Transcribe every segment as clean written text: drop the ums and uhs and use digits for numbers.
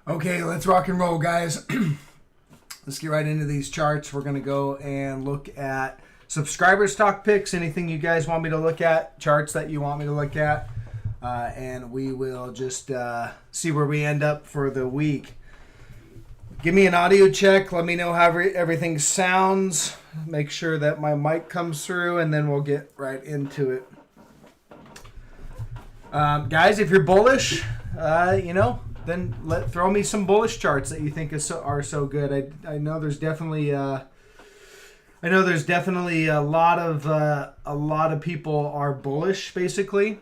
Okay, let's rock and roll, guys. Let's get right into these charts. We're going to go and look at subscriber stock picks, anything you guys want me to look at, charts that you want me to look at, and we will just see where we end up for the week. Give me an audio check. Let me know how everything sounds. Make sure that my mic comes through, and then we'll get right into it. Guys, if you're bullish, then throw me some bullish charts that you think are so good. I know there's definitely a lot of people are bullish basically,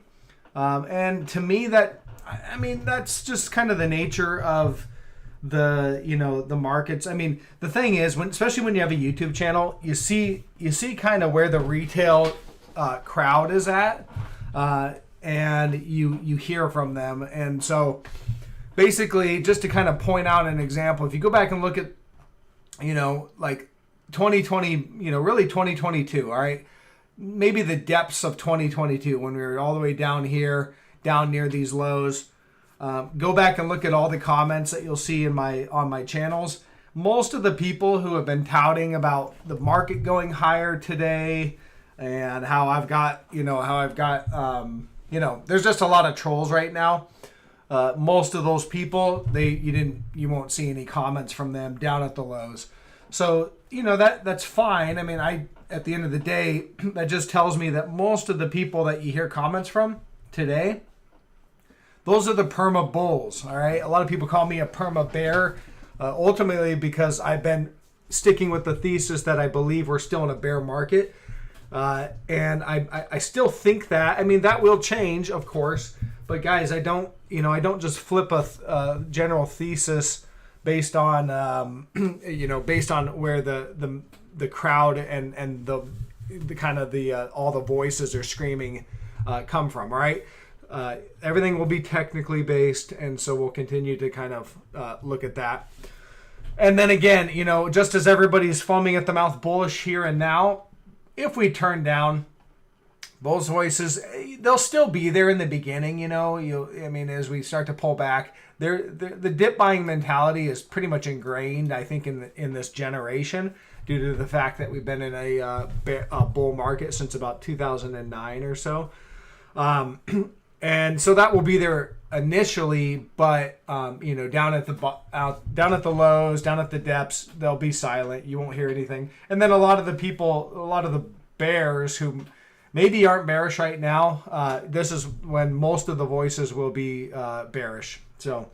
and to me that's just kind of the nature of the markets. I mean, the thing is, especially when you have a YouTube channel, you see kind of where the retail crowd is at, and you hear from them, and so. Basically, just to kind of point out an example, if you go back and look at, like 2020, really 2022, all right? Maybe the depths of 2022 when we were all the way down here, down near these lows. Go back and look at all the comments that you'll see on my channels. Most of the people who have been touting about the market going higher today and how I've got, there's just a lot of trolls right now. Most of those people, you won't see any comments from them down at the lows. So, that's fine. I mean, at the end of the day, that just tells me that most of the people that you hear comments from today, those are the perma bulls, all right? A lot of people call me a perma bear, ultimately because I've been sticking with the thesis that I believe we're still in a bear market. And I still think that. I mean, that will change, of course. But guys, I don't just flip a general thesis based on based on where the crowd and the kind of all the voices are screaming come from. All right, everything will be technically based, and so we'll continue to kind of look at that. And then again, just as everybody's foaming at the mouth bullish here and now, if we turn down. Those voices, they'll still be there in the beginning, as we start to pull back. The dip buying mentality is pretty much ingrained, I think, in this generation due to the fact that we've been in a bull market since about 2009 or so. And so that will be there initially, but down at the lows, down at the depths, they'll be silent. You won't hear anything. And then a lot of the bears who maybe aren't bearish right now. This is when most of the voices will be bearish. So,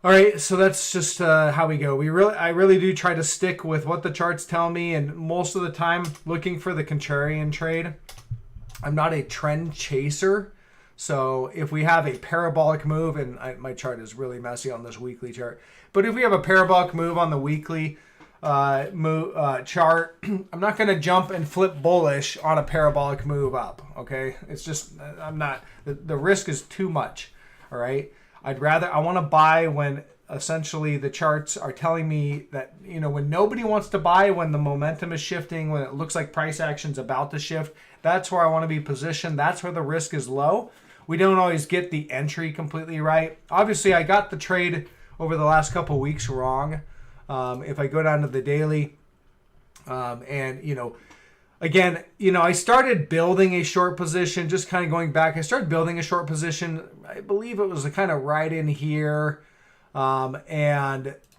all right. So that's just how we go. I really do try to stick with what the charts tell me, and most of the time looking for the contrarian trade. I'm not a trend chaser. So if we have a parabolic move, and my chart is really messy on this weekly chart, but if we have a parabolic move on the weekly chart, I'm not going to jump and flip bullish on a parabolic move up. Okay, it's just I'm not. The risk is too much. All right, I want to buy when essentially the charts are telling me that when nobody wants to buy, when the momentum is shifting, when it looks like price action's about to shift. That's where I want to be positioned. That's where the risk is low. We don't always get the entry completely right. Obviously, I got the trade over the last couple weeks wrong. If I go down to the daily, again, I started building a short position, just kind of going back. I started building a short position. I believe it was kind of right in here, kind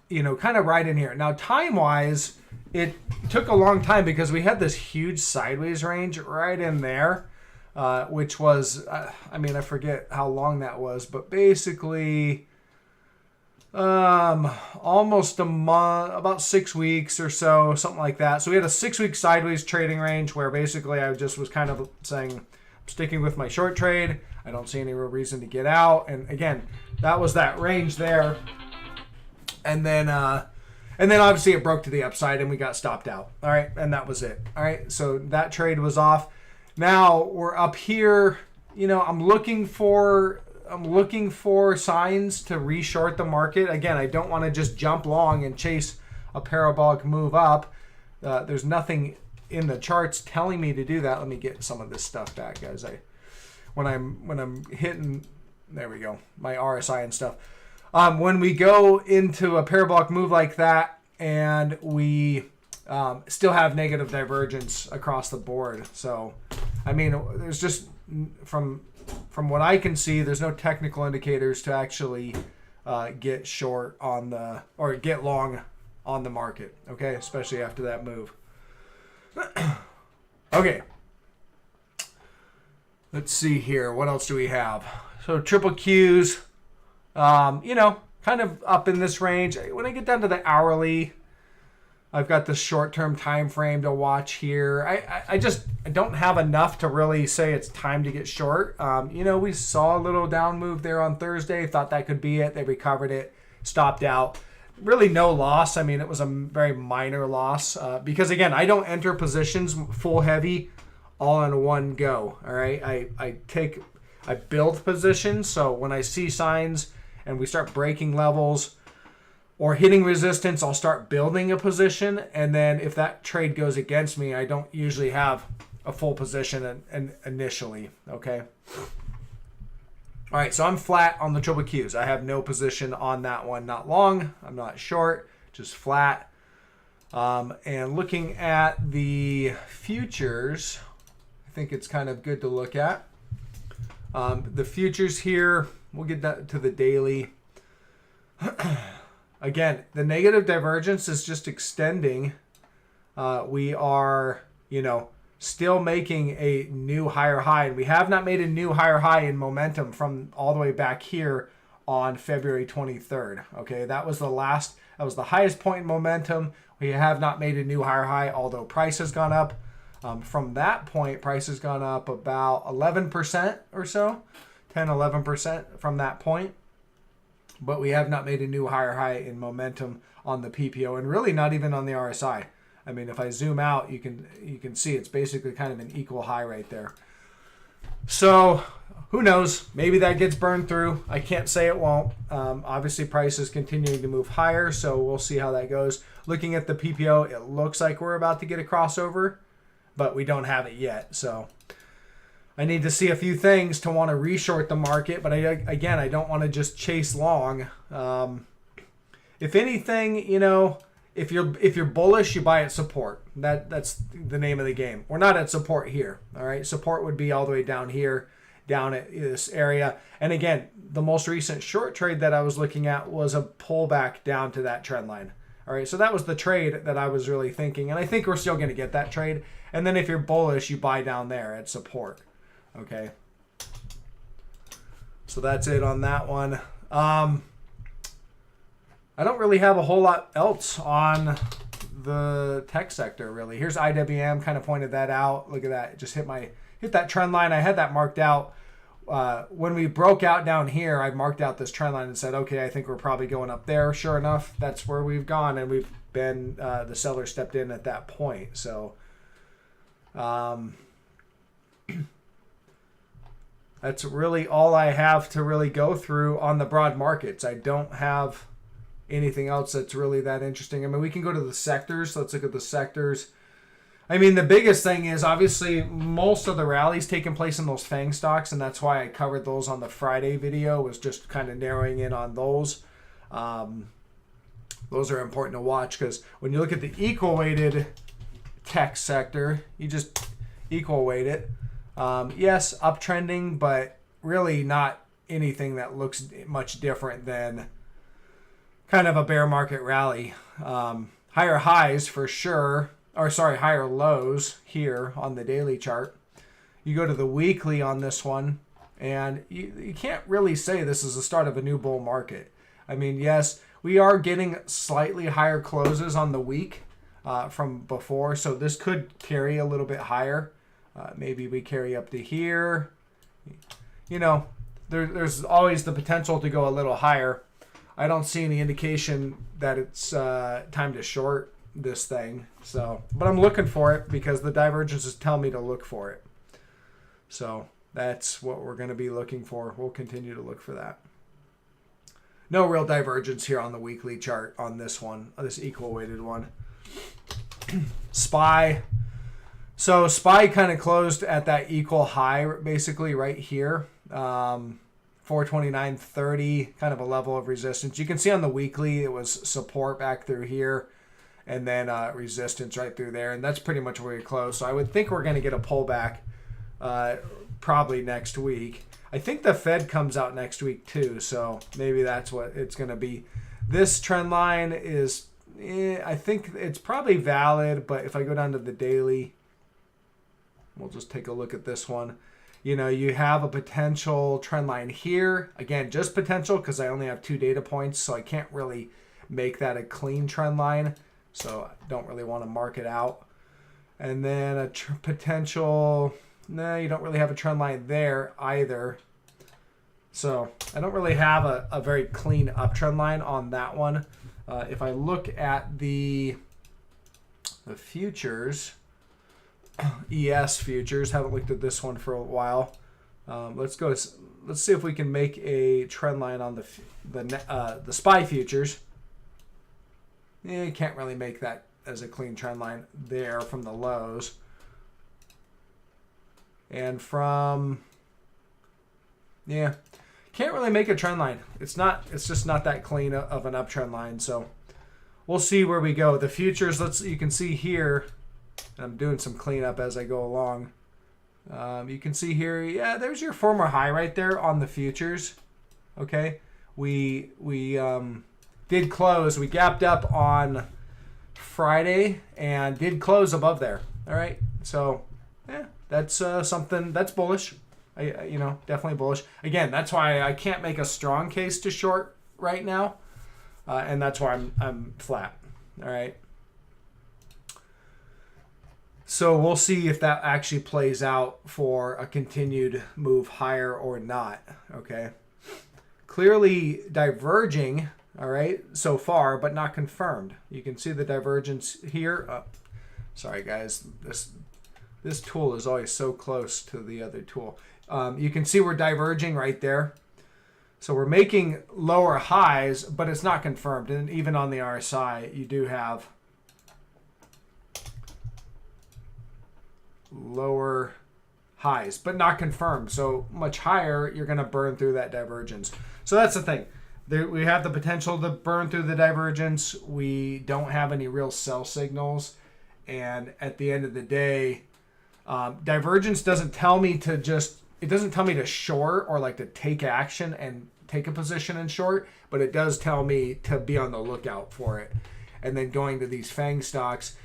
of right in here. Now, time-wise, it took a long time because we had this huge sideways range right in there, which was, I forget how long that was, but basically almost a month, about 6 weeks or so, something like that. So we had a 6-week sideways trading range where basically I just was kind of saying, I'm sticking with my short trade. I don't see any real reason to get out. And again, that was that range there. And then obviously it broke to the upside and we got stopped out. All right. And that was it. All right. So that trade was off. Now we're up here. I'm looking for signs to reshort the market. Again, I don't want to just jump long and chase a parabolic move up. There's nothing in the charts telling me to do that. Let me get some of this stuff back, guys. When I'm hitting, there we go, my RSI and stuff. when we go into a parabolic move like that and we still have negative divergence across the board. So, I mean, there's just, from what I can see, there's no technical indicators to actually get short on the, or get long on the market, okay? Especially after that move. Okay. Let's see here. What else do we have? So triple Qs, you know, kind of up in this range. When I get down to the hourly, I've got the short-term time frame to watch here. I don't have enough to really say it's time to get short. You know, we saw a little down move there on Thursday. Thought that could be it. They recovered it, stopped out. Really no loss. I mean, it was a very minor loss because, again, I don't enter positions full heavy all in one go. All right, I build positions. So when I see signs and we start breaking levels or hitting resistance, I'll start building a position. And then if that trade goes against me, I don't usually have a full position initially. Okay. All right, so I'm flat on the triple Qs. I have no position on that one. Not long. I'm not short. Just flat. And looking at the futures, I think it's kind of good to look at. The futures here, we'll get that to the daily. Again, the negative divergence is just extending. We are, you know, still making a new higher high. And we have not made a new higher high in momentum from all the way back here on February 23rd. Okay, that was the highest point in momentum. We have not made a new higher high, although price has gone up. From that point, price has gone up about 11% or so, 10-11% from that point. But we have not made a new higher high in momentum on the PPO, and really not even on the RSI. I mean, if I zoom out, you can see it's basically kind of an equal high right there. So who knows? Maybe that gets burned through. I can't say it won't. Obviously, price is continuing to move higher, so we'll see how that goes. Looking at the PPO, it looks like we're about to get a crossover, but we don't have it yet. So I need to see a few things to want to reshort the market, but I don't want to just chase long. If anything, you know, if you're bullish, you buy at support. That's the name of the game. We're not at support here. All right, support would be all the way down here, down at this area. And again, the most recent short trade that I was looking at was a pullback down to that trend line. All right, so that was the trade that I was really thinking, and I think we're still going to get that trade. And then if you're bullish, you buy down there at support. Okay. So that's it on that one. I don't really have a whole lot else on the tech sector, really. Here's IWM, kind of pointed that out. Look at that. It just hit that trend line. I had that marked out. When we broke out down here, I marked out this trend line and said, okay, I think we're probably going up there. Sure enough, that's where we've gone, and we've been, the seller stepped in at that point. So that's really all I have to really go through on the broad markets. I don't have anything else that's really that interesting. I mean, we can go to the sectors. Let's look at the sectors. I mean, the biggest thing is obviously most of the rallies taking place in those FANG stocks, and that's why I covered those on the Friday video, was just kind of narrowing in on those. Those are important to watch because when you look at the equal weighted tech sector, you just equal weight it. Yes, uptrending, but really not anything that looks much different than kind of a bear market rally. Higher highs for sure, or sorry, higher lows here on the daily chart. You go to the weekly on this one, and you can't really say this is the start of a new bull market. I mean, yes, we are getting slightly higher closes on the week from before, so this could carry a little bit higher. Maybe we carry up to here. You know, there's always the potential to go a little higher. I don't see any indication that it's time to short this thing. So, but I'm looking for it because the divergences tell me to look for it. So that's what we're going to be looking for. We'll continue to look for that. No real divergence here on the weekly chart on this one, this equal weighted one. SPY. So SPY kind of closed at that equal high, basically right here, 429.30, kind of a level of resistance. You can see on the weekly it was support back through here, and then resistance right through there, and that's pretty much where we close. So I would think we're going to get a pullback probably next week. I think the Fed comes out next week too, so maybe that's what it's going to be. This trend line is, I think it's probably valid, but if I go down to the daily, we'll just take a look at this one. You know, you have a potential trend line here. Again, just potential because I only have 2 data points, so I can't really make that a clean trend line. So I don't really want to mark it out. And then a potential, no, you don't really have a trend line there either. So I don't really have a very clean uptrend line on that one. If I look at the futures, ES futures, haven't looked at this one for a while. Let's see if we can make a trend line on the SPY futures. Yeah, you can't really make that as a clean trend line there from the lows. And from, yeah, can't really make a trend line. It's just not that clean of an uptrend line. So we'll see where we go. The futures, you can see here, I'm doing some cleanup as I go along. You can see here, yeah, there's your former high right there on the futures. Okay, we did close. We gapped up on Friday and did close above there. All right, so yeah, that's something that's bullish. Definitely bullish. Again, that's why I can't make a strong case to short right now, and that's why I'm flat. All right. So we'll see if that actually plays out for a continued move higher or not, okay? Clearly diverging, all right, so far, but not confirmed. You can see the divergence here. Oh, sorry, guys. This tool is always so close to the other tool. You can see we're diverging right there. So we're making lower highs, but it's not confirmed. And even on the RSI, you do have lower highs, but not confirmed. So much higher, you're going to burn through that divergence. So that's the thing. We have the potential to burn through the divergence. We don't have any real sell signals. And at the end of the day, divergence doesn't tell me to it doesn't tell me to short or like to take action and take a position in short, but it does tell me to be on the lookout for it. And then going to these FANG stocks,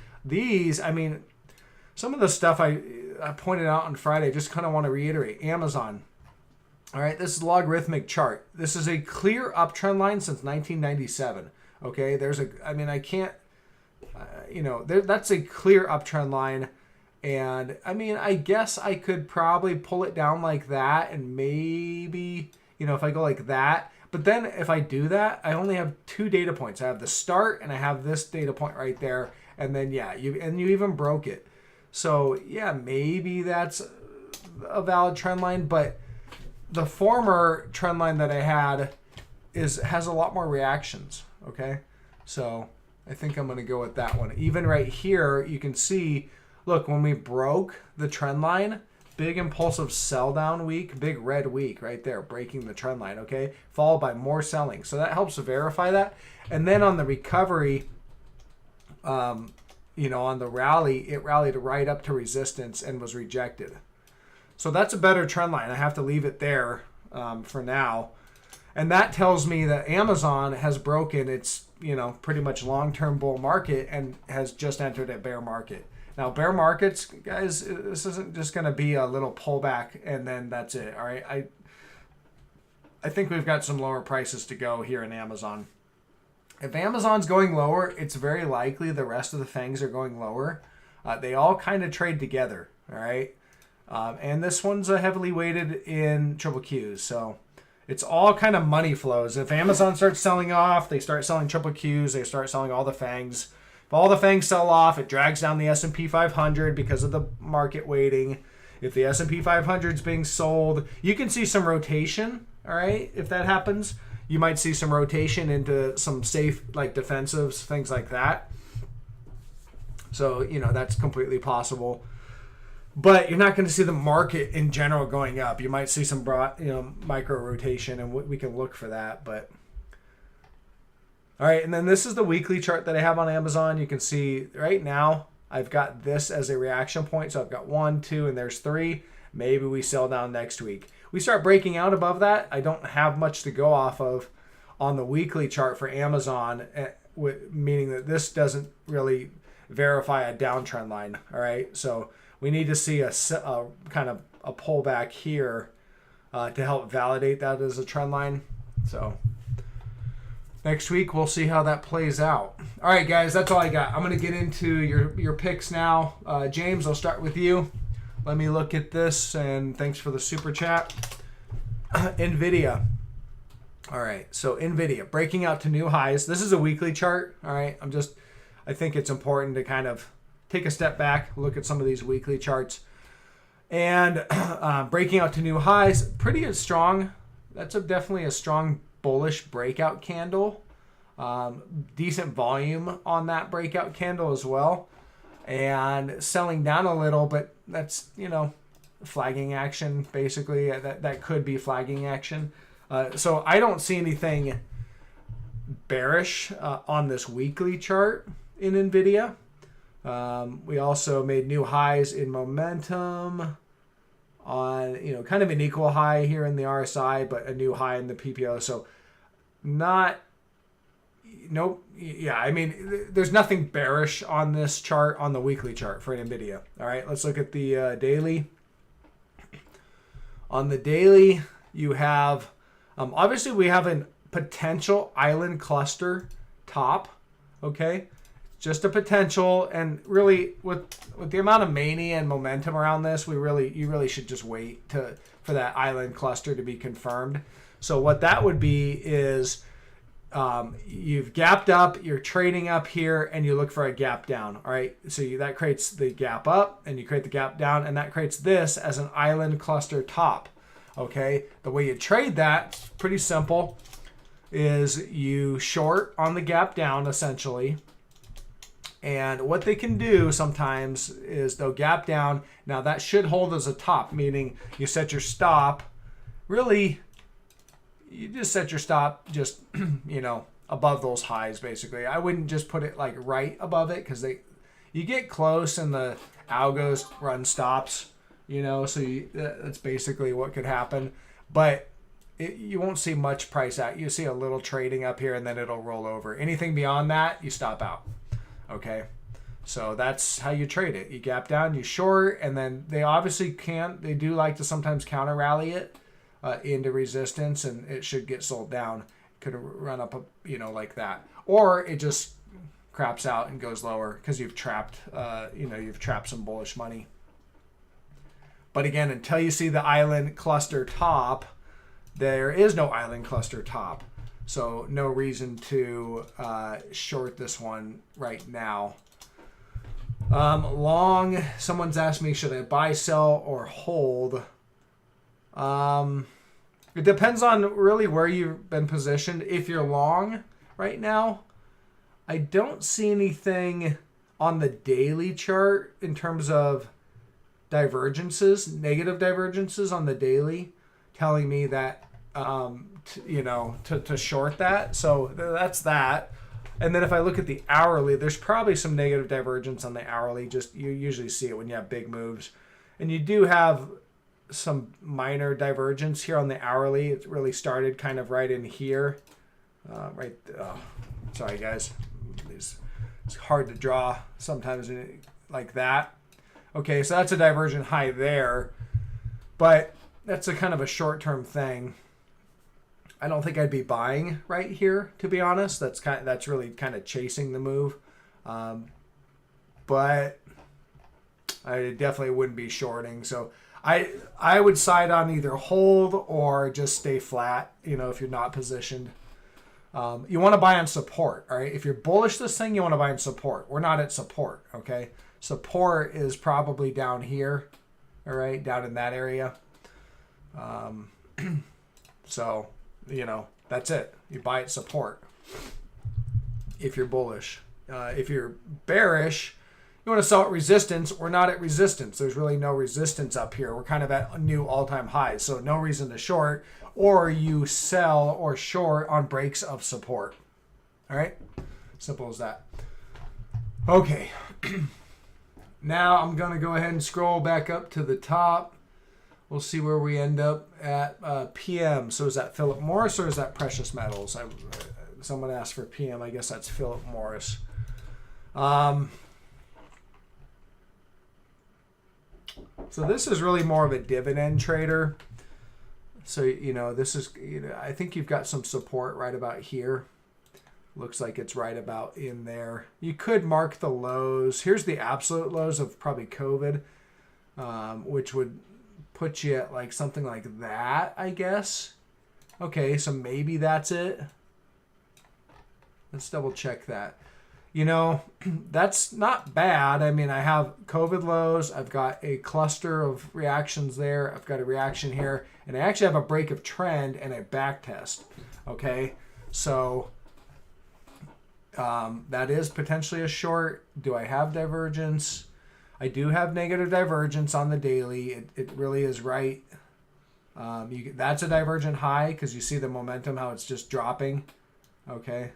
some of the stuff I pointed out on Friday, just kind of want to reiterate. Amazon. All right, this is a logarithmic chart. This is a clear uptrend line since 1997. Okay, that's a clear uptrend line. And I guess I could probably pull it down like that and maybe, if I go like that. But then if I do that, I only have 2 data points. I have the start and I have this data point right there. And then, you even broke it. So, yeah, maybe that's a valid trend line, but the former trend line that I had has a lot more reactions, okay? So, I think I'm going to go with that one. Even right here, you can see, look, when we broke the trend line, big impulsive sell down week, big red week right there, breaking the trend line, okay? Followed by more selling. So that helps to verify that. And then on the recovery, on the rally, it rallied right up to resistance and was rejected. So that's a better trend line. I have to leave it there for now. And that tells me that Amazon has broken its, pretty much long-term bull market and has just entered a bear market. Now, bear markets, guys, this isn't just going to be a little pullback and then that's it, all right? I think we've got some lower prices to go here in Amazon. If Amazon's going lower, it's very likely the rest of the FANGs are going lower. They all kind of trade together, all right? And this one's heavily weighted in triple Qs, so it's all kind of money flows. If Amazon starts selling off, they start selling triple Qs, they start selling all the FANGs. If all the FANGs sell off, it drags down the S&P 500 because of the market weighting. If the S&P 500 is being sold, you can see some rotation, all right, if that happens. You might see some rotation into some safe, like defensives, things like that. So, that's completely possible. but you're not going to see the market in general going up. You might see some micro rotation, and we can look for that. But all right, and then this is the weekly chart that I have on Amazon. You can see right now I've got this as a reaction point. So I've got 1, 2, and there's 3. Maybe we sell down next week. We start breaking out above that. I don't have much to go off of on the weekly chart for Amazon, meaning that this doesn't really verify a downtrend line. All right, so we need to see a kind of a pullback here to help validate that as a trend line. So next week we'll see how that plays out. All right, guys, that's all I got. I'm going to get into your picks now. James, I'll start with you. Let me look at this, and thanks for the super chat. Nvidia. All right, so Nvidia breaking out to new highs. This is a weekly chart. All right, I think it's important to kind of take a step back, look at some of these weekly charts, and breaking out to new highs. Pretty strong. That's definitely a strong bullish breakout candle. Decent volume on that breakout candle as well, and selling down a little, but that's flagging action basically. That could be flagging action. So I don't see anything bearish on this weekly chart in Nvidia. We also made new highs in momentum on kind of an equal high here in the RSI, but a new high in the PPO. So there's nothing bearish on this chart, on the weekly chart for Nvidia. All right, let's look at the daily. On the daily, you have obviously we have a potential island cluster top. Okay, just a potential, and really with the amount of mania and momentum around this, you really should just wait for that island cluster to be confirmed. So what that would be is you've gapped up, you're trading up here, and you look for a gap down. All right, so that creates the gap up, and you create the gap down, and that creates this as an island cluster top. Okay, the way you trade that, pretty simple, is you short on the gap down essentially. And what they can do sometimes is they'll gap down. Now that should hold as a top, meaning you set your stop. Really, you just set your stop just above those highs basically. I wouldn't just put it like right above it, because you get close and the algos run stops. So that's basically what could happen. But you won't see much price out. You see a little trading up here, and then it'll roll over. Anything beyond that, you stop out. Okay, so that's how you trade it. You gap down, you short, and then they obviously they do like to sometimes counter rally it into resistance, and it should get sold down. Could run up, like that, or it just craps out and goes lower because you've trapped some bullish money. But again, until you see the island cluster top, there is no island cluster top. So no reason to short this one right now. Long, someone's asked me, should I buy, sell, or hold? It depends on really where you've been positioned. If you're long right now, I don't see anything on the daily chart in terms of divergences, negative divergences on the daily, telling me that to short that. So that's that. And then if I look at the hourly, there's probably some negative divergence on the hourly. Just you usually see it when you have big moves, and you do have some minor divergence here on the hourly. It really started kind of right in here, sorry guys, it's hard to draw sometimes like that. Okay, so that's a divergent high there, but that's a kind of a short-term thing. I don't think I'd be buying right here, to be honest. That's really kind of chasing the move, but I definitely wouldn't be shorting. So I would side on either hold or just stay flat. If you're not positioned, you want to buy on support. All right, if you're bullish this thing, you want to buy on support. We're not at support. Okay, support is probably down here. All right, down in that area. So. That's it. You buy at support if you're bullish. If you're bearish, You want to sell at resistance. We're not at resistance. There's really no resistance up here. We're kind of at a new all-time highs, so no reason to short. Or you sell or short on breaks of support. All right? Simple as that. Okay. Now I'm going to go ahead and scroll back up to the top. We'll see where we end up at PM. So is that Philip Morris or is that Precious Metals? Someone asked for PM. I guess that's Philip Morris. So this is really more of a dividend trader. So, this is, I think you've got some support right about here. Looks like it's right about in there. You could mark the lows. Here's the absolute lows of probably COVID, which would put you at like something like that, I guess. Okay, so maybe that's it. Let's double check that. That's not bad. I mean, I have COVID lows. I've got a cluster of reactions there. I've got a reaction here. And I actually have a break of trend and a back test. Okay, so that is potentially a short. Do I have divergence? I do have negative divergence on the daily. It really is right. That's a divergent high because you see the momentum, how it's just dropping. Okay.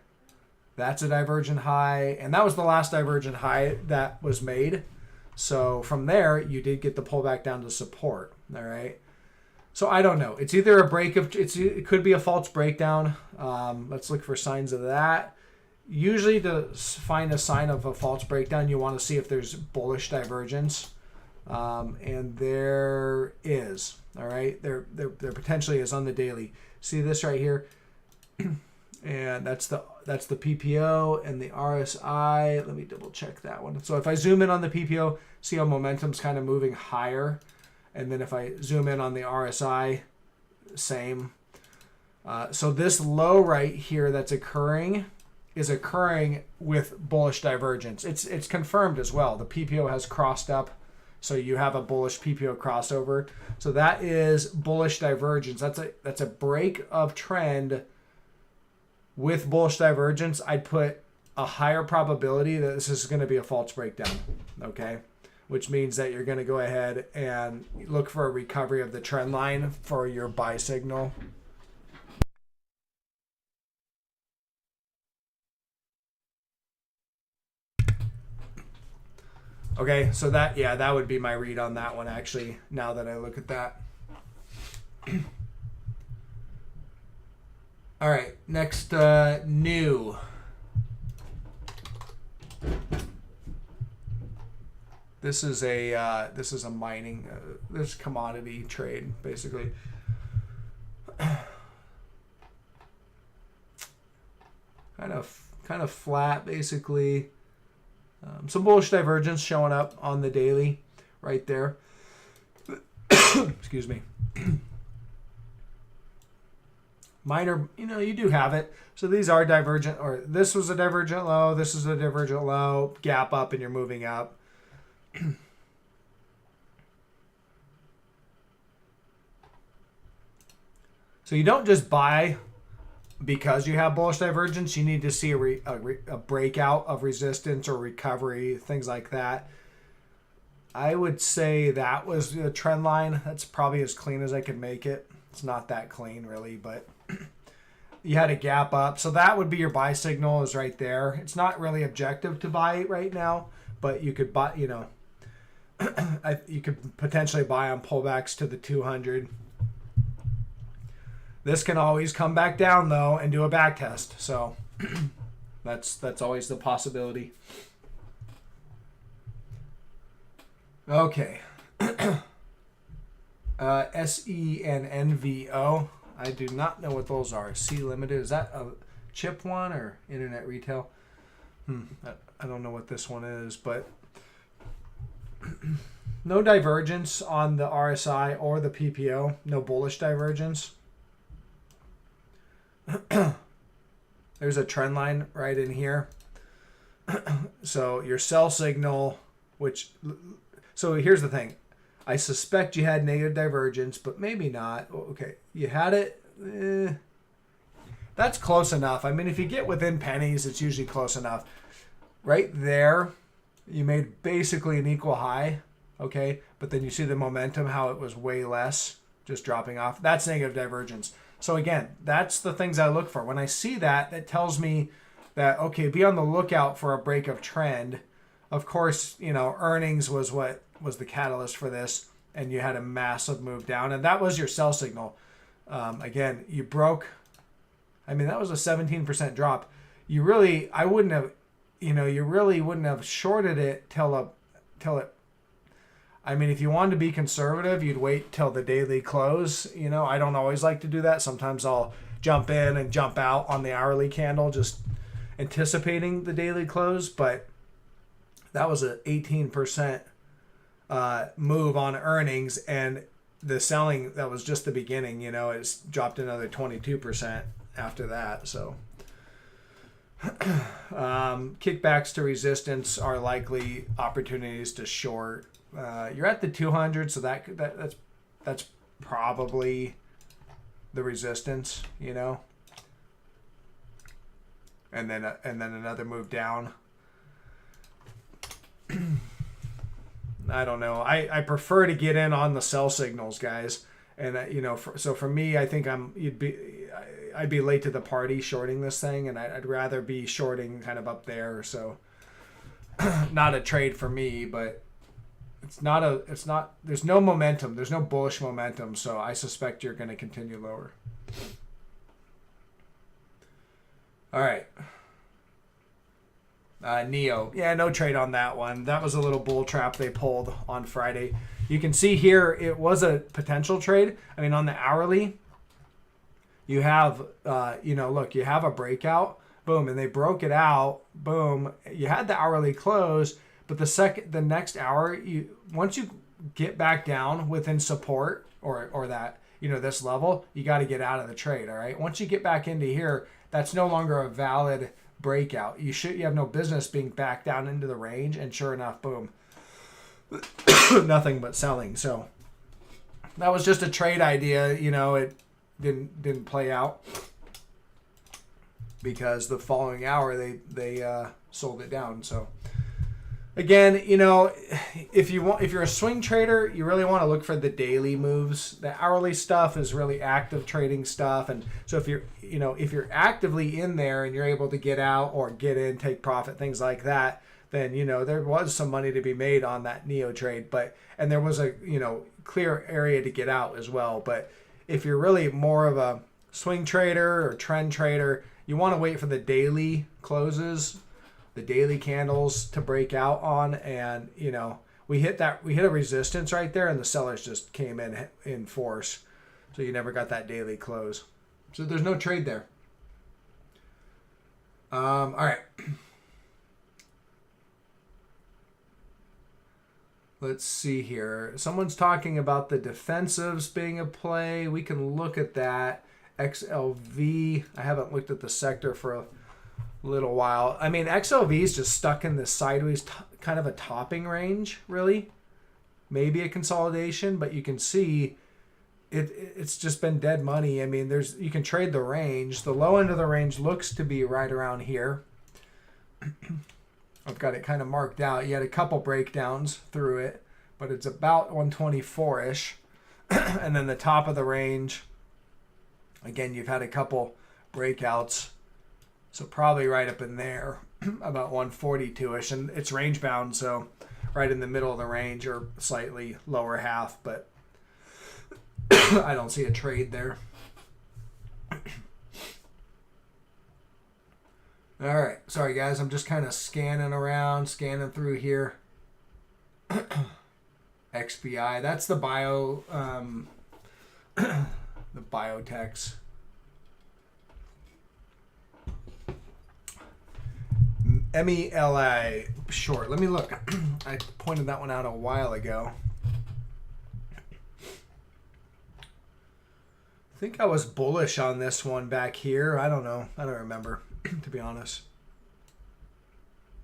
That's a divergent high. And that was the last divergent high that was made. So from there, you did get the pullback down to support. All right. So I don't know. It's either a break of, it could be a false breakdown. Let's look for signs of that. Usually to find a sign of a false breakdown, you want to see if there's bullish divergence. And there is. All right. There potentially is on the daily. See this right here? And that's the PPO and the RSI. Let me double check that one. So if I zoom in on the PPO, see how momentum's kind of moving higher. And then if I zoom in on the RSI, same. So this low right here that's occurring is occurring with bullish divergence. It's confirmed as well. The PPO has crossed up. So you have a bullish PPO crossover. So that is bullish divergence. That's a break of trend with bullish divergence. I'd put a higher probability that this is going to be a false breakdown, okay? Which means that you're going to go ahead and look for a recovery of the trend line for your buy signal. Okay, so that would be my read on that one actually, now that I look at that. All right, next new. This is a mining this commodity trade basically. kind of flat basically. Some bullish divergence showing up on the daily right there. Excuse me. Minor, you do have it. So these are divergent, or this was a divergent low, this is a divergent low, gap up, and you're moving up. So you don't just buy because you have bullish divergence. You need to see a breakout of resistance or recovery, things like that. I would say that was the trend line. That's probably as clean as I could make it. It's not that clean really, but you had a gap up. So that would be your buy signal is right there. It's not really objective to buy right now, but you could buy, you could potentially buy on pullbacks to the 200. This can always come back down though and do a back test. So that's always the possibility. Okay. SE and NVO. I do not know what those are. C Limited. Is that a chip one or internet retail? I don't know what this one is, but no divergence on the RSI or the PPO. No bullish divergence. There's a trend line right in here. So your sell signal, so here's the thing. I suspect you had negative divergence, but maybe not. Okay, you had it. That's close enough. I mean, if you get within pennies, it's usually close enough. Right there You made basically an equal high, okay? But then you see the momentum, how it was way less, just dropping off. That's negative divergence. So again, that's the things I look for. When I see that, that tells me that, okay, be on the lookout for a break of trend. Of course, you know, earnings was what was the catalyst for this, and you had a massive move down, and that was your sell signal. Again, you broke. I mean, that was a 17% drop. You really, I wouldn't have, you know, you really wouldn't have shorted it till it. I mean, if you wanted to be conservative, you'd wait till the daily close. You know, I don't always like to do that. Sometimes I'll jump in and jump out on the hourly candle, just anticipating the daily close. But that was an 18% move on earnings, and the selling, that was just the beginning. You know, it's dropped another 22% after that. So kickbacks to resistance are likely opportunities to short. You're at the 200, so that's probably the resistance, you know. And then another move down. I don't know. I prefer to get in on the sell signals, guys. And you know, so for me, I think I'd be late to the party shorting this thing, and I'd rather be shorting kind of up there. So not a trade for me, but it's not there's no momentum. There's no bullish momentum, so I suspect you're going to continue lower. All right. Neo. Yeah, no trade on that one. That was a little bull trap they pulled on Friday. You can see here it was a potential trade. I mean, on the hourly, you have, look, you have a breakout. Boom, and they broke it out. Boom. You had the hourly close, but the next hour, once you get back down within support or that, you know, this level, you got to get out of the trade, all right? Once you get back into here, that's no longer a valid breakout. You have no business being back down into the range, and sure enough, boom. Nothing but selling. So that was just a trade idea, you know, it didn't play out because the following hour they sold it down. So again, you know, if you're a swing trader, you really want to look for the daily moves. The hourly stuff is really active trading stuff, and so if you're actively in there and you're able to get out or get in, take profit, things like that, then, you know, there was some money to be made on that Neo trade, and there was a, you know, clear area to get out as well. But if you're really more of a swing trader or trend trader, you want to wait for the daily closes, the daily candles to break out on, and, you know, we hit a resistance right there, and the sellers just came in force, so you never got that daily close. So there's no trade there. All right. Let's see here. Someone's talking about the defensives being a play. We can look at that. XLV. I haven't looked at the sector for a little while. I mean, XLV is just stuck in this sideways kind of a topping range, really. Maybe a consolidation, but you can see it's just been dead money. I mean, you can trade the range. The low end of the range looks to be right around here. I've got it kind of marked out. You had a couple breakdowns through it, but it's about 124-ish. And then the top of the range, again, you've had a couple breakouts. So probably right up in there, about 142-ish. And it's range bound, so right in the middle of the range or slightly lower half. But I don't see a trade there. All right. Sorry, guys. I'm just kind of scanning through here. XBI. That's the the biotechs. MELA short. Let me look. I pointed that one out a while ago. I think I was bullish on this one back here. I don't know. I don't remember, to be honest.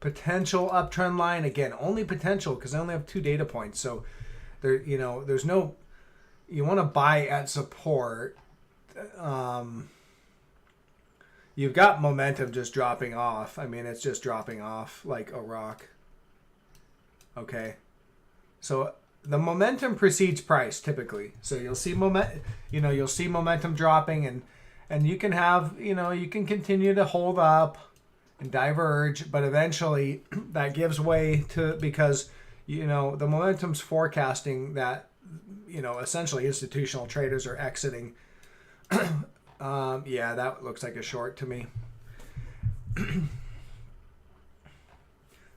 Potential uptrend line. Again, only potential because I only have 2 data points. So there, you know, there's no. You want to buy at support. You've got momentum just dropping off. I mean, it's just dropping off like a rock. Okay. So the momentum precedes price typically. So you'll see you'll see momentum dropping, and you can have, you can continue to hold up and diverge, but eventually that gives way to, because the momentum's forecasting that essentially institutional traders are exiting. Yeah, that looks like a short to me.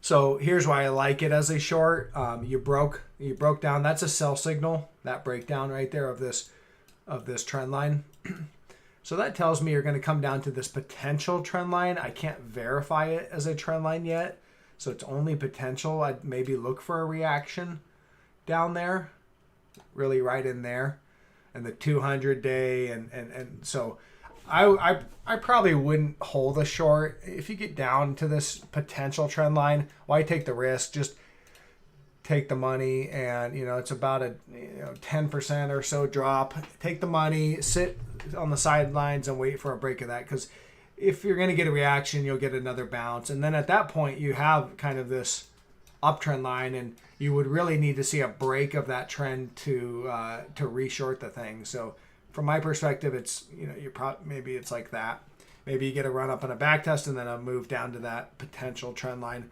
So here's why I like it as a short. You broke down. That's a sell signal. That breakdown right there of this trend line. So that tells me you're going to come down to this potential trend line. I can't verify it as a trend line yet, so it's only potential. I'd maybe look for a reaction down there, really right in there, and the 200-day, and so I probably wouldn't hold a short if you get down to this potential trend line. Why take the risk? Just take the money, and it's about a 10% or so drop. Take the money, sit on the sidelines, and wait for a break of that, because if you're going to get a reaction, you'll get another bounce, and then at that point you have kind of this uptrend line, and you would really need to see a break of that trend to reshort the thing. So from my perspective, it's maybe it's like that. Maybe you get a run up and a back test, and then a move down to that potential trend line.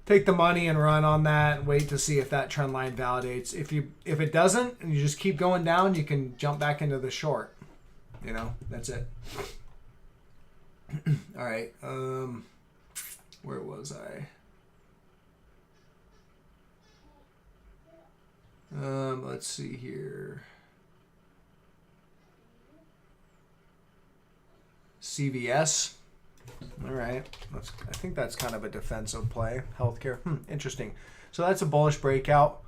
Take the money and run on that and wait to see if that trend line validates. If it doesn't, and you just keep going down, you can jump back into the short. That's it. All right. Where was I? Let's see here. CVS. All right. I think that's kind of a defensive play. Healthcare. Interesting. So that's a bullish breakout.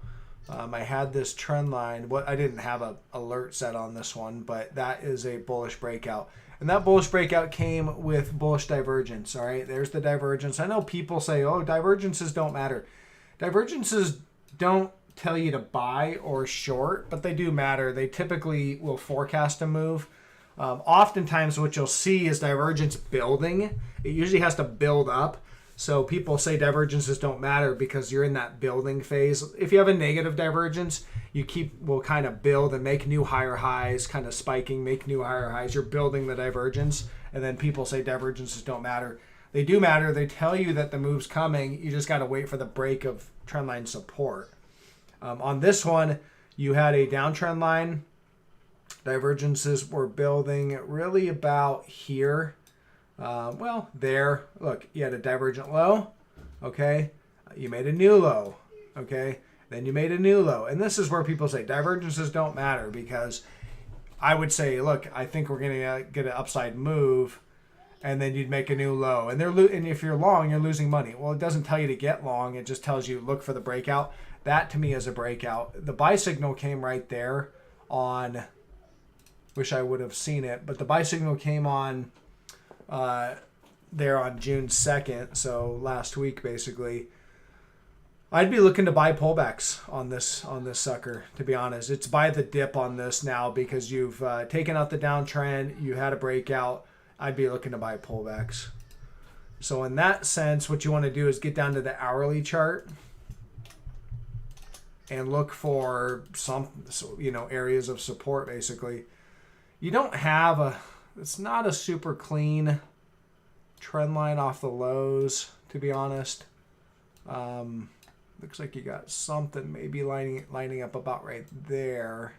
I had this trend line. I didn't have an alert set on this one, but that is a bullish breakout. And that bullish breakout came with bullish divergence. All right. There's the divergence. I know people say, oh, divergences don't matter. Divergences don't tell you to buy or short, but they do matter. They typically will forecast a move. Oftentimes what you'll see is divergence building. It usually has to build up. So people say divergences don't matter because you're in that building phase. If you have a negative divergence, will kind of build and make new higher highs, kind of spiking, make new higher highs. You're building the divergence. And then people say divergences don't matter. They do matter. They tell you that the move's coming. You just got to wait for the break of trendline support. On this one, you had a downtrend line. Divergences were building really about here. There. Look, you had a divergent low. Okay. You made a new low. Okay. Then you made a new low. And this is where people say divergences don't matter, because I would say, look, I think we're going to get an upside move, and then you'd make a new low. And and if you're long, you're losing money. Well, it doesn't tell you to get long. It just tells you look for the breakout. That to me is a breakout. The buy signal came right there on, wish I would have seen it, but the buy signal came on there on June 2nd, so last week basically. I'd be looking to buy pullbacks on this sucker, to be honest. It's buy the dip on this now, because you've taken out the downtrend, you had a breakout. I'd be looking to buy pullbacks. So in that sense, what you want to do is get down to the hourly chart and look for some areas of support. Basically, you don't have it's not a super clean trend line off the lows, to be honest. Looks like you got something maybe lining up about right there.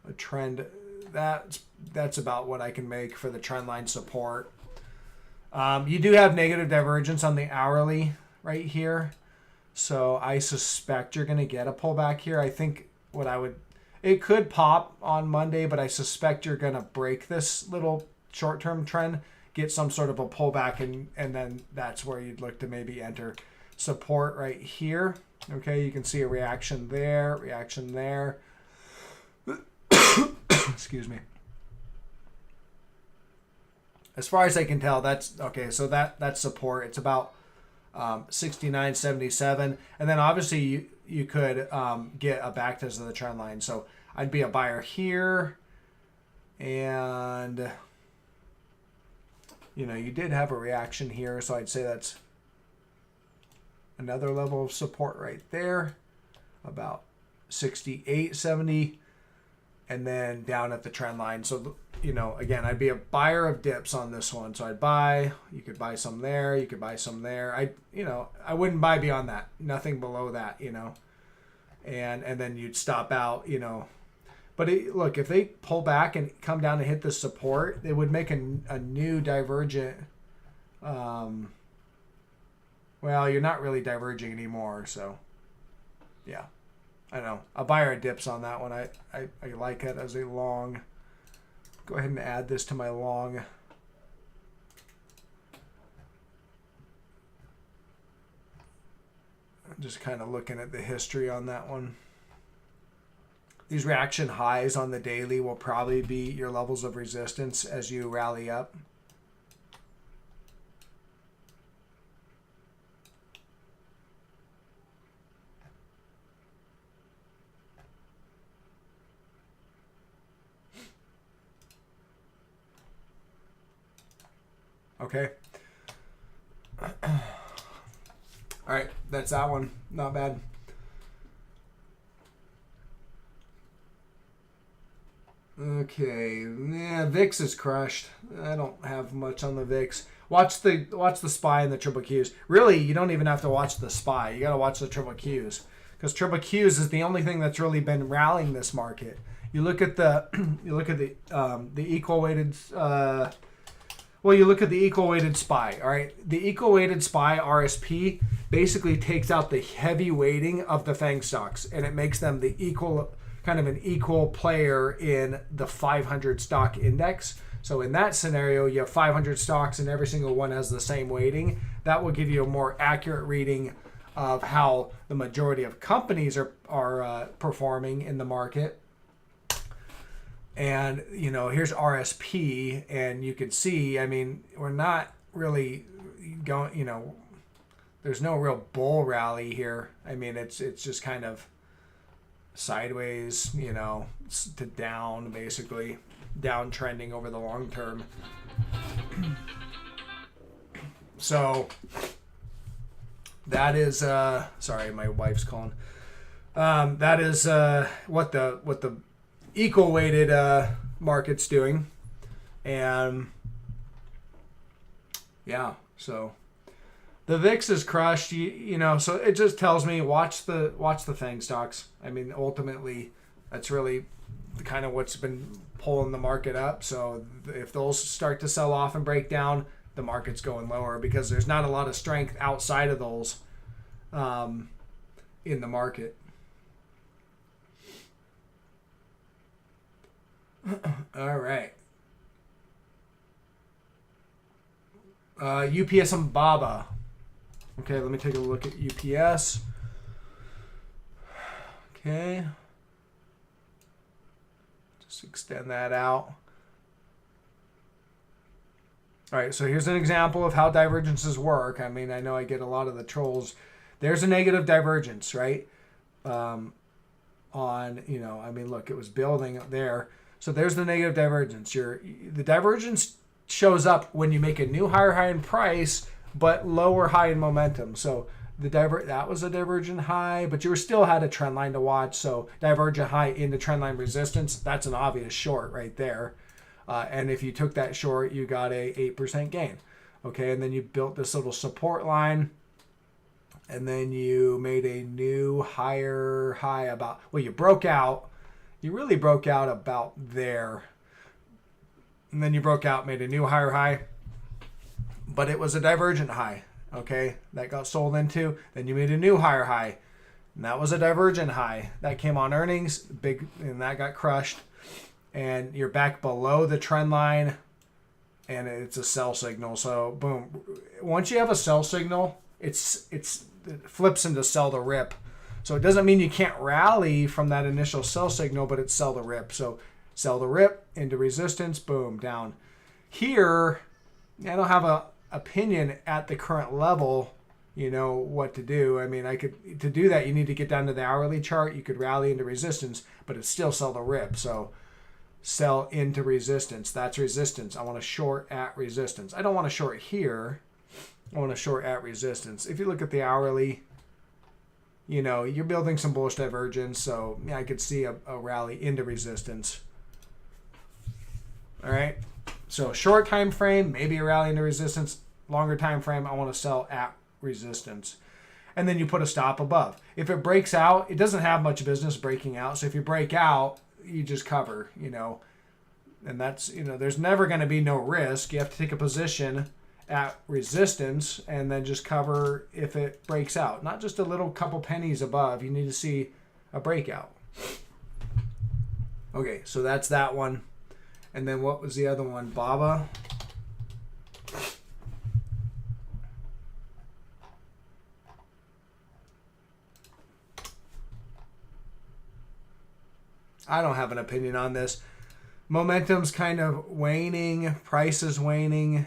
A trend that's about what I can make for the trend line support. You do have negative divergence on the hourly right here, so I suspect you're going to get a pullback here. I think it could pop on Monday, but I suspect you're going to break this little short-term trend, get some sort of a pullback, and then that's where you'd look to maybe enter support right here. Okay, you can see a reaction there. Excuse me. As far as I can tell, that's okay. So that's support. It's about 69.77, and then obviously you could get a backtest of the trend line. So I'd be a buyer here, and you did have a reaction here, so I'd say that's another level of support right there, about 68.70, and then down at the trend line. So, you know, again, I'd be a buyer of dips on this one. So I'd buy, you could buy some there, you could buy some there. I wouldn't buy beyond that, nothing below that, you know, and then you'd stop out, you know. But look, if they pull back and come down and hit the support, they would make a new divergent. Well, you're not really diverging anymore, so yeah. I don't know. I'll buy our dips on that one. I like it as a long. Go ahead and add this to my long. I'm just kind of looking at the history on that one. These reaction highs on the daily will probably be your levels of resistance as you rally up. Okay. All right, that's that one. Not bad. Okay, yeah, VIX is crushed. I don't have much on the VIX. Watch the SPY and the triple Qs. Really, you don't even have to watch the SPY. You got to watch the triple Qs, because triple Qs is the only thing that's really been rallying this market. You look at the equal weighted. Well, you look at the equal weighted SPY. All right, the equal weighted SPY RSP basically takes out the heavy weighting of the FANG stocks, and it makes them the equal. Kind of an equal player in the 500 stock index. So in that scenario, you have 500 stocks and every single one has the same weighting. That will give you a more accurate reading of how the majority of companies are performing in the market. And, you know, here's RSP, and you can see, I mean, we're not really going, you know, there's no real bull rally here. I mean, it's just kind of sideways, you know, to down, basically downtrending over the long term. So that is sorry, my wife's calling. That is what the equal weighted market's doing. And yeah, so the VIX is crushed, you know, so it just tells me watch the FANG stocks. I mean, ultimately, that's really kind of what's been pulling the market up. So if those start to sell off and break down, the market's going lower because there's not a lot of strength outside of those in the market. All right. UPS and BABA. Okay, let me take a look at UPS. Okay. Just extend that out. All right, so here's an example of how divergences work. I mean, I know I get a lot of the trolls. There's a negative divergence, right? On, you know, I mean, look, it was building up there. So there's the negative divergence. The divergence shows up when you make a new higher high in price, but lower high in momentum. So that was a divergent high, but you still had a trend line to watch. So divergent high into trend line resistance, that's an obvious short right there. And if you took that short, you got a 8% gain. Okay, and then you built this little support line, and then you made a new higher high about, well, you broke out. You really broke out about there. And then you broke out, made a new higher high. But it was a divergent high, okay? That got sold into. Then you made a new higher high. And that was a divergent high. That came on earnings, big, and that got crushed. And you're back below the trend line, and it's a sell signal. So, boom. Once you have a sell signal, it flips into sell the rip. So it doesn't mean you can't rally from that initial sell signal, but it's sell the rip. So sell the rip into resistance, boom, down. Here, I don't have a opinion at the current level, you know, what to do. I mean, to do that, you need to get down to the hourly chart. You could rally into resistance, but it's still sell the rip. So sell into resistance. That's resistance. I want to short at resistance. I don't want to short here. I want to short at resistance. If you look at the hourly, you know, you're building some bullish divergence, so yeah, I could see a rally into resistance. All right, so short time frame, maybe a rally into resistance. Longer time frame, I want to sell at resistance. And then you put a stop above. If it breaks out, it doesn't have much business breaking out. So if you break out, you just cover, you know. And that's, you know, there's never going to be no risk. You have to take a position at resistance and then just cover if it breaks out. Not just a little couple pennies above. You need to see a breakout. Okay, so that's that one. And then what was the other one? Baba. I don't have an opinion on this. Momentum's kind of waning. Price is waning.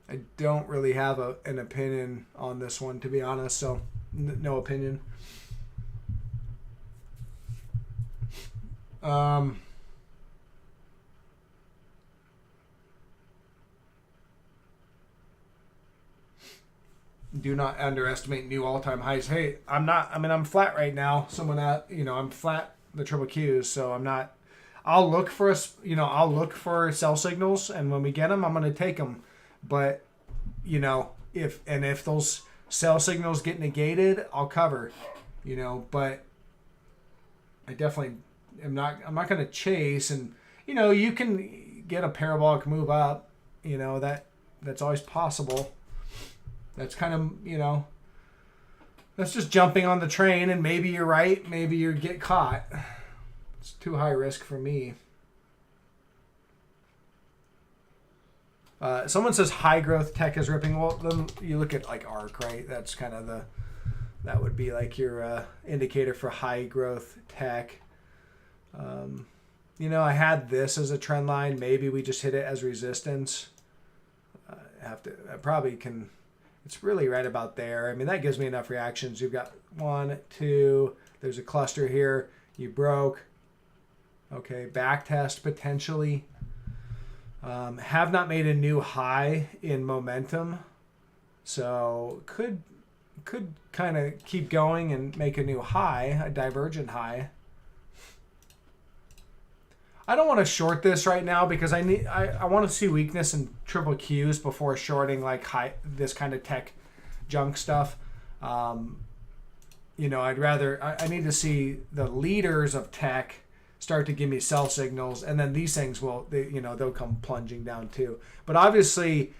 I don't really have an opinion on this one, to be honest. So, no opinion. Do not underestimate new all-time highs. Hey, I'm flat right now. I'm flat the triple Qs, so I'm not. I'll look for sell signals, and when we get them, I'm going to take them. But, you know, if those sell signals get negated, I'll cover, you know, but I definitely I'm not going to chase. And, you know, you can get a parabolic move up, you know, that's always possible. That's kind of, you know, that's just jumping on the train, and maybe you're right, maybe you get caught. It's too high risk for me. Someone says high growth tech is ripping. Well, then you look at like ARC, right? That's kind of that would be like your indicator for high growth tech. You know, I had this as a trend line. Maybe we just hit it as resistance. I probably can. It's really right about there. I mean, that gives me enough reactions. You've got 1, 2. There's a cluster here. You broke. Okay, back test potentially. Have not made a new high in momentum. So could kind of keep going and make a new high, a divergent high. I don't want to short this right now because I want to see weakness in triple Qs before shorting like this kind of tech junk stuff. You know, I need to see the leaders of tech start to give me sell signals, and then these things they'll come plunging down too. But obviously,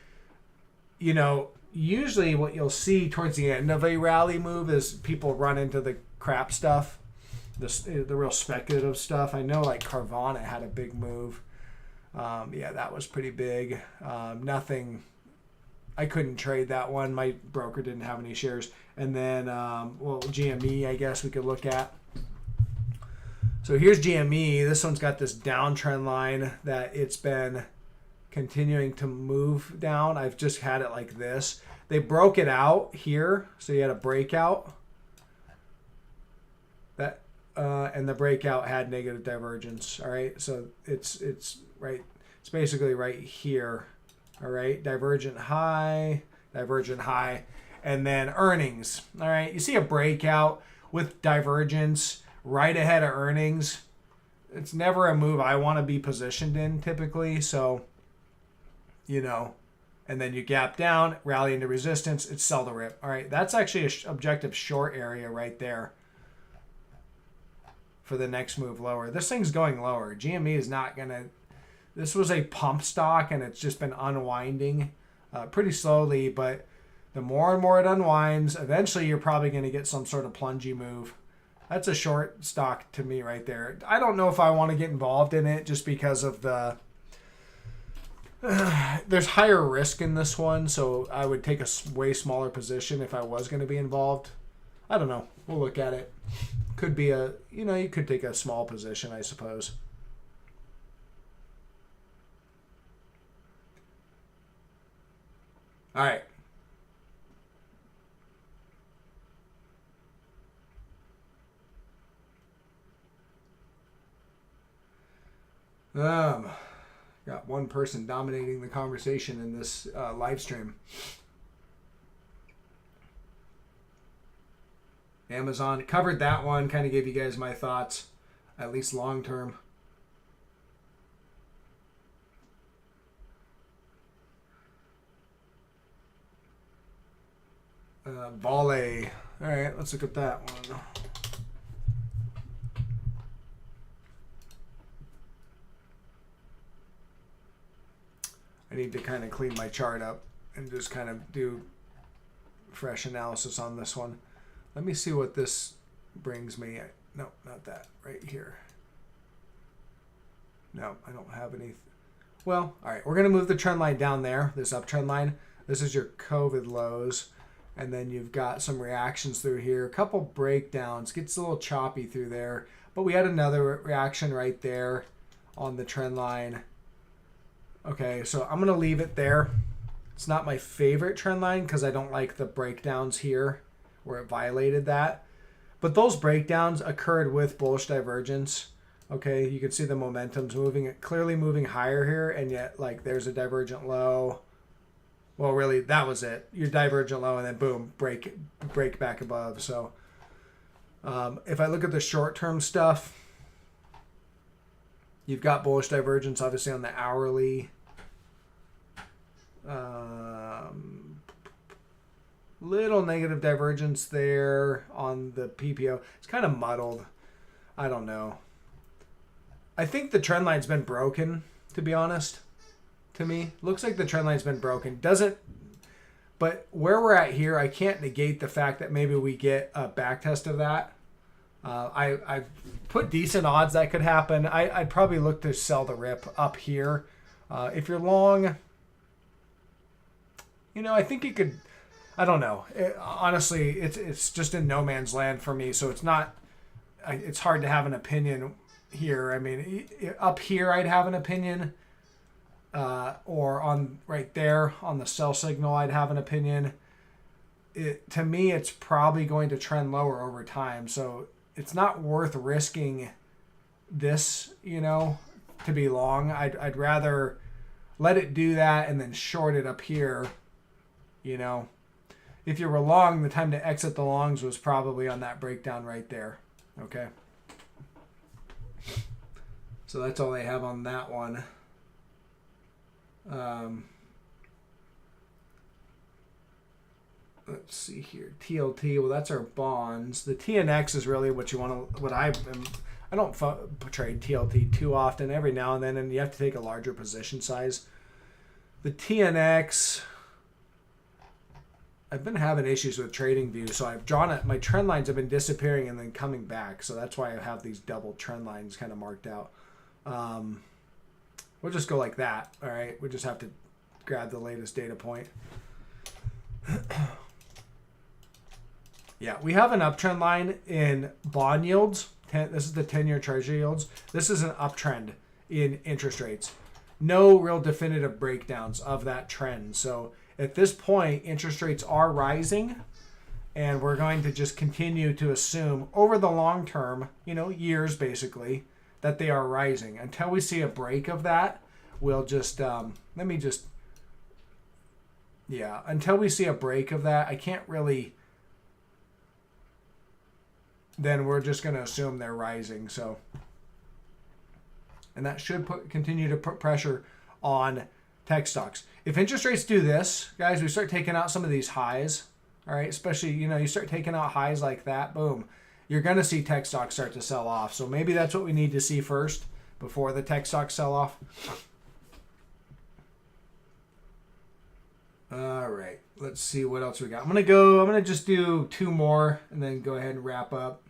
you know, usually what you'll see towards the end of a rally move is people run into the crap stuff. The real speculative stuff. I know like Carvana had a big move. Yeah, that was pretty big. Nothing. I couldn't trade that one. My broker didn't have any shares. And then, GME, I guess we could look at. So here's GME. This one's got this downtrend line that it's been continuing to move down. I've just had it like this. They broke it out here. So you had a breakout. And the breakout had negative divergence. All right, so it's right. It's basically right here. All right, divergent high, and then earnings. All right, you see a breakout with divergence right ahead of earnings. It's never a move I want to be positioned in typically. So, you know, and then you gap down, rally into resistance. It's sell the rip. All right, that's actually an objective short area right there for the next move lower. This thing's going lower. GME is not going to... This was a pump stock, and it's just been unwinding pretty slowly, but the more and more it unwinds, eventually you're probably going to get some sort of plungy move. That's a short stock to me right there. I don't know if I want to get involved in it just because of the... there's higher risk in this one, so I would take a way smaller position if I was going to be involved. I don't know. We'll look at it. Could be you could take a small position, I suppose. All right. Got one person dominating the conversation in this live stream. Amazon covered that one. Kind of gave you guys my thoughts, at least long term. Volley. All right, let's look at that one. I need to kind of clean my chart up and just kind of do fresh analysis on this one. Let me see what this brings me. No, not that. Right here. No, I don't have any. Well, all right. We're going to move the trend line down there, this uptrend line. This is your COVID lows. And then you've got some reactions through here. A couple breakdowns. Gets a little choppy through there. But we had another reaction right there on the trend line. Okay, so I'm going to leave it there. It's not my favorite trend line because I don't like the breakdowns here where it violated that. But those breakdowns occurred with bullish divergence. Okay, you can see the momentum's moving, clearly moving higher here, and yet like there's a divergent low. Well, really, that was it. Your divergent low, and then boom, break back above. So if I look at the short-term stuff, you've got bullish divergence, obviously, on the hourly. Little negative divergence there on the PPO. It's kind of muddled. I don't know. I think the trend line's been broken, to be honest. To me, looks like the trend line's been broken. Doesn't, but where we're at here, I can't negate the fact that maybe we get a back test of that. I put decent odds that could happen. I'd probably look to sell the rip up here. If you're long, you know, I think you could. I don't know. Honestly, it's just in no man's land for me. So it's not. It's hard to have an opinion here. I mean, up here, I'd have an opinion. Or on right there on the sell signal, I'd have an opinion. To me, it's probably going to trend lower over time. So it's not worth risking this, you know, to be long. I'd rather let it do that and then short it up here, you know. If you were long, the time to exit the longs was probably on that breakdown right there. Okay. So that's all I have on that one. Let's see here. TLT. Well, that's our bonds. The TNX is really what you want to. I don't trade TLT too often. Every now and then, and you have to take a larger position size. The TNX. I've been having issues with trading view, so I've drawn it. My trend lines have been disappearing and then coming back, so that's why I have these double trend lines kind of marked out. We'll just go like that. All right, we just have to grab the latest data point. Yeah, we have an uptrend line in bond yields. This is the 10-year treasury yields. This is an uptrend in interest rates. No real definitive breakdowns of that trend. So at this point, interest rates are rising, and we're going to just continue to assume over the long term, you know, years basically, that they are rising. Until we see a break of that, we'll just, until we see a break of that, I can't really, then we're just going to assume they're rising. So, and that should continue to put pressure on tech stocks. If interest rates do this, guys, we start taking out some of these highs, all right, especially, you know, you start taking out highs like that, boom, you're going to see tech stocks start to sell off. So maybe that's what we need to see first before the tech stocks sell off. All right, let's see what else we got. I'm going to just do two more and then go ahead and wrap up.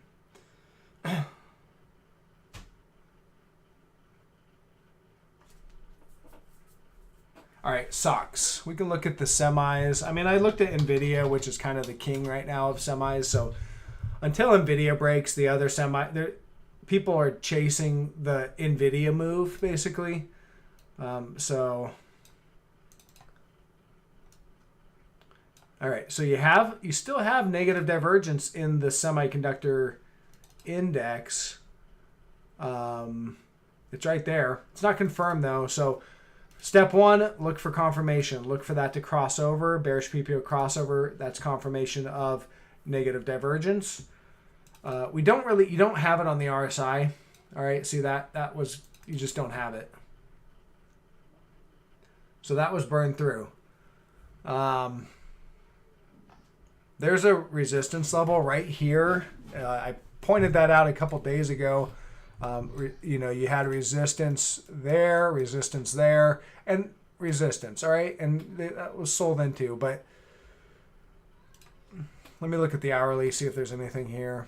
All right, stocks. We can look at the semis. I mean, I looked at Nvidia, which is kind of the king right now of semis. So until Nvidia breaks, the other people are chasing the Nvidia move, basically. All right, so you still have negative divergence in the semiconductor index. It's right there. It's not confirmed though. So step one, look for confirmation. Look for that to cross over. Bearish PPO crossover. That's confirmation of negative divergence. You don't have it on the RSI. All right. See that was, you just don't have it. So that was burned through. There's a resistance level right here. I pointed that out a couple days ago. You had resistance there, and resistance. All right, and that was sold into. But let me look at the hourly, see if there's anything here.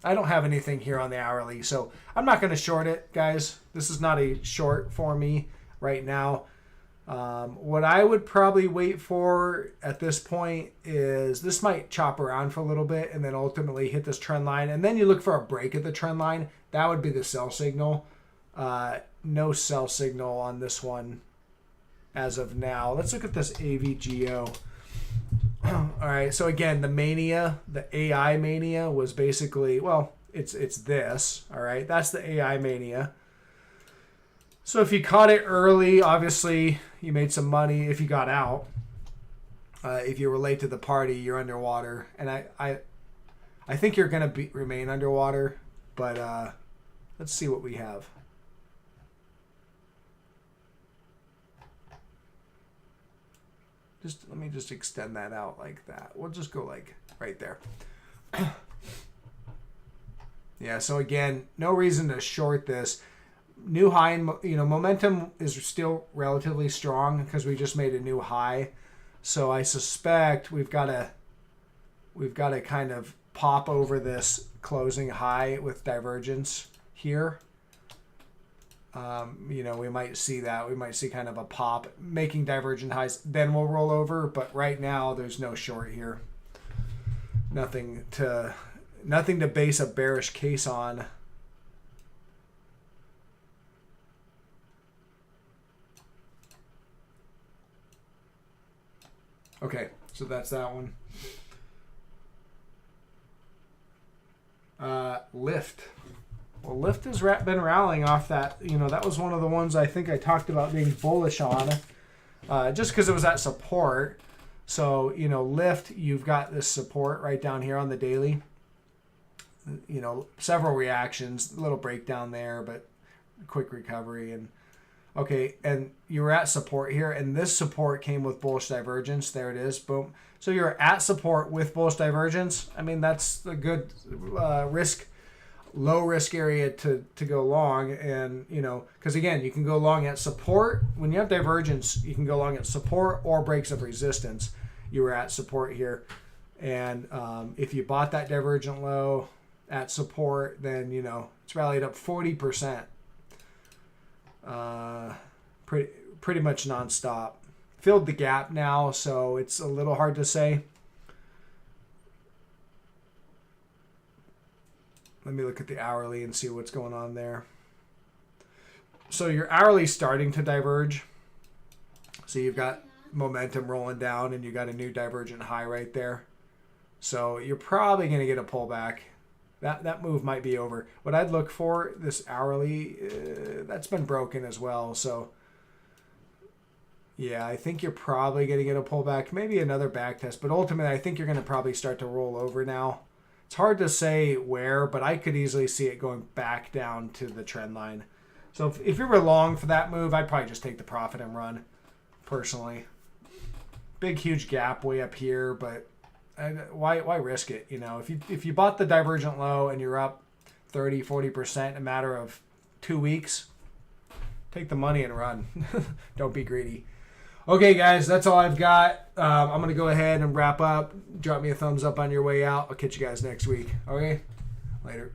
I don't have anything here on the hourly, so I'm not going to short it, guys. This is not a short for me right now. What I would probably wait for at this point is this might chop around for a little bit and then ultimately hit this trend line. And then you look for a break at the trend line. That would be the sell signal. No sell signal on this one as of now. Let's look at this AVGO. All right. So again, the mania, the AI mania was basically, well, it's this. All right. That's the AI mania. So if you caught it early, obviously you made some money. If you got out, if you were late to the party, you're underwater. And I think you're going to remain underwater. But let's see what we have. Let me just extend that out like that. We'll just go like right there. Yeah. So again, no reason to short this. New high, and momentum is still relatively strong because we just made a new high. So I suspect we've got to kind of pop over this closing high with divergence here. We might see that. We might see kind of a pop making divergent highs. Then we'll roll over. But right now there's no short here. Nothing to base a bearish case on. Okay, so that's that one. Lyft. Well, Lyft has been rallying off that. That was one of the ones I think I talked about being bullish on, just because it was at support. So, Lyft, you've got this support right down here on the daily. Several reactions, a little breakdown there, but quick recovery. And okay, and you were at support here, and this support came with bullish divergence. There it is, boom. So you're at support with bullish divergence. I mean, that's a good low risk area to go long. And, because again, you can go long at support. When you have divergence, you can go long at support or breaks of resistance. You were at support here. And if you bought that divergent low at support, then, it's rallied up 40%. Pretty much nonstop. Filled the gap now, so it's a little hard to say. Let me look at the hourly and see what's going on there. So your hourly starting to diverge. So you've got momentum rolling down and you got a new divergent high right there. So you're probably going to get a pullback. That move might be over. What I'd look for, this hourly, that's been broken as well. So, yeah, I think you're probably going to get a pullback, maybe another back test. But ultimately, I think you're going to probably start to roll over now. It's hard to say where, but I could easily see it going back down to the trend line. So if you were long for that move, I'd probably just take the profit and run, personally. Big, huge gap way up here, but why risk it? If you bought the divergent low and you're up 30-40% in a matter of 2 weeks, take the money and run. Don't be greedy. Okay, guys, that's all I've got. I'm going to go ahead and wrap up. Drop me a thumbs up on your way out. I'll catch you guys next week. Okay? Later.